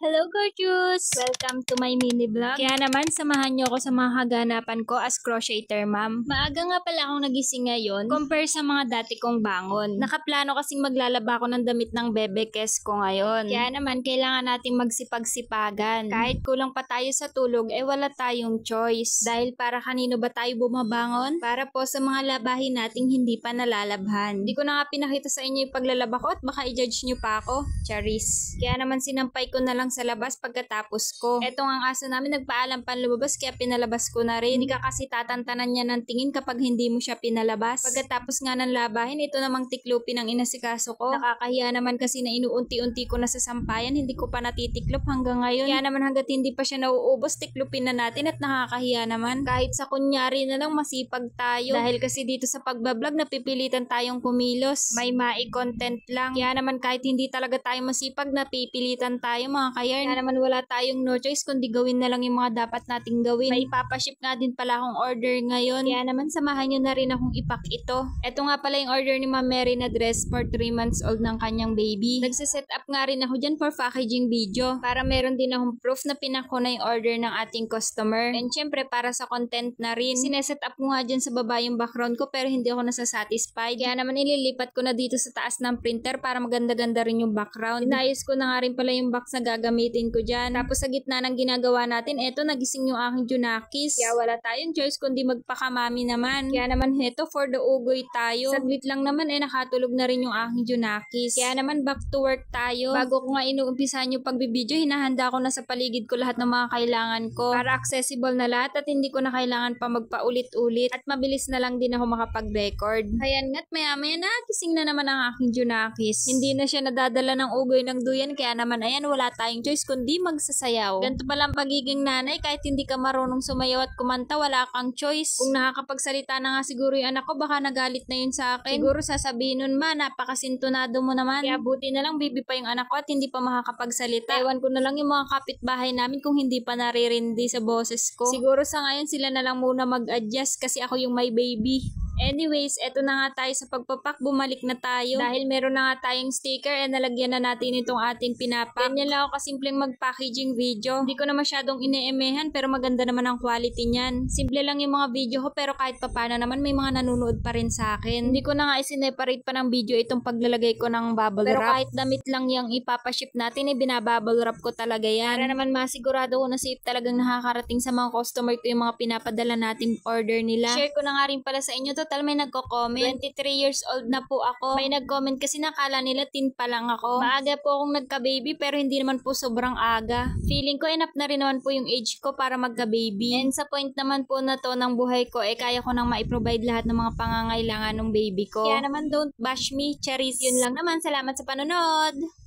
Hello, gorgeous! Welcome to my mini vlog. Kaya naman, samahan niyo ako sa mga kaganapan ko as crocheter ma'am. Maaga nga pala akong nagising ngayon compare sa mga dati kong bangon. Nakaplano kasing maglalaba ako ng damit ng bebe kes ko ngayon. Kaya naman, kailangan nating magsipag-sipagan. Kahit kulang pa tayo sa tulog, wala tayong choice. Dahil para kanino ba tayo bumabangon? Para po sa mga labahin nating hindi pa nalalabhan. Hindi ko na nga pinakita sa inyo yung paglalaba ko at baka i-judge nyo pa ako. Charis. Kaya naman sinampay ko na lang sa labas pagkatapos ko. Etong ang aso namin nagpaalam pan lumabas kaya pinalabas ko na rin. Hindi ka kasi tatantanan niya ng tingin kapag hindi mo siya pinalabas. Pagkatapos nga ng labahin, ito namang tiklupin ang inasikaso ko. Nakakahiya naman kasi na inuunti-unti ko na sa sampayan, hindi ko pa natitiklop hanggang ngayon. Kaya naman hanggat hindi pa siya nauubos, tiklupin na natin at nakakahiya naman. Kahit sa kunyari na lang masipag tayo. Dahil kasi dito sa pagbablog napipilitan tayong kumilos. May mai-content lang. Kaya naman kahit hindi talaga tayo masipag, napipilitan tayo mga kayarn. Kaya naman wala tayong no choice kundi gawin na lang yung mga dapat nating gawin. May ipapaship nga din pala akong order ngayon. Kaya naman samahan nyo na rin akong ipack ito. Ito nga pala yung order ni Ma'am Mary na dress for 3 months old ng kanyang baby. Nagsiset up nga rin ako dyan for packaging video. Para meron din akong proof na pinako na yung order ng ating customer. And syempre para sa content na rin. Sineset up ko nga dyan sa baba yung background ko pero hindi ako nasasatisfied. Kaya naman ililipat ko na dito sa taas ng printer para maganda-ganda rin yung background. Inayos ko na nga rin pala yung box na gagamitin ko dyan. Tapos sa gitna ng ginagawa natin, eto nagising yung aking Junakis. Kaya wala tayong choice kundi magpakamami naman. Kaya naman heto for the ugoy tayo. Saglit lang naman nakatulog na rin yung aking Junakis. Kaya naman back to work tayo. Bago ko nga inuumpisahan yung pagbibideo, hinahanda ko na sa paligid ko lahat ng mga kailangan ko. Para accessible na lahat at hindi ko na kailangan pa magpaulit-ulit. At mabilis na lang din ako makapag-record. Ayan nga't maya-maya nagising na naman ang aking Junakis. Hindi na siya nadadala ng ugoy ng duyan. Kaya naman ayan wala tayong choice kundi magsasayaw. Ganito palang pagiging nanay, kahit hindi ka marunong sumayaw at kumanta, wala kang choice. Kung nakakapagsalita na nga siguro yung anak ko, baka nagalit na yun sa akin. Siguro sasabihin nun ma, napakasintonado mo naman. Kaya buti na lang baby pa yung anak ko at hindi pa makakapagsalita. Ewan ko na lang yung mga kapitbahay namin kung hindi pa naririndi sa boses ko. Siguro sa ngayon sila na lang muna mag-adjust kasi ako yung may baby. Anyways, eto na nga tayo sa pagpapak, bumalik na tayo. Dahil meron na nga tayong sticker nalagyan na natin itong ating pinapak. Ganyan lang ako kasimpleng mag-packaging video. Hindi ko na masyadong ine-emehan pero maganda naman ang quality niyan. Simple lang yung mga video ko pero kahit papano naman may mga nanonood pa rin sa akin. Hindi ko na nga isineparate pa ng video itong paglalagay ko ng bubble wrap. Pero kahit damit lang yung ipapaship natin, binabubble wrap ko talaga yan. Para naman masigurado ko na safe talagang nakakarating sa mga customer ko yung mga pinapadala nating order nila. Share ko na nga rin pala sa inyo. Total may nagko-comment. 23 years old na po ako. May nag-comment kasi nakala nila teen pa lang ako. Maaga po akong nagka-baby pero hindi naman po sobrang aga. Feeling ko enough na rin naman po yung age ko para magka-baby. And sa point naman po na to ng buhay ko, kaya ko nang ma-provide lahat ng mga pangangailangan ng baby ko. Kaya naman don't bash me, Charis. Yun lang naman. Salamat sa panonood!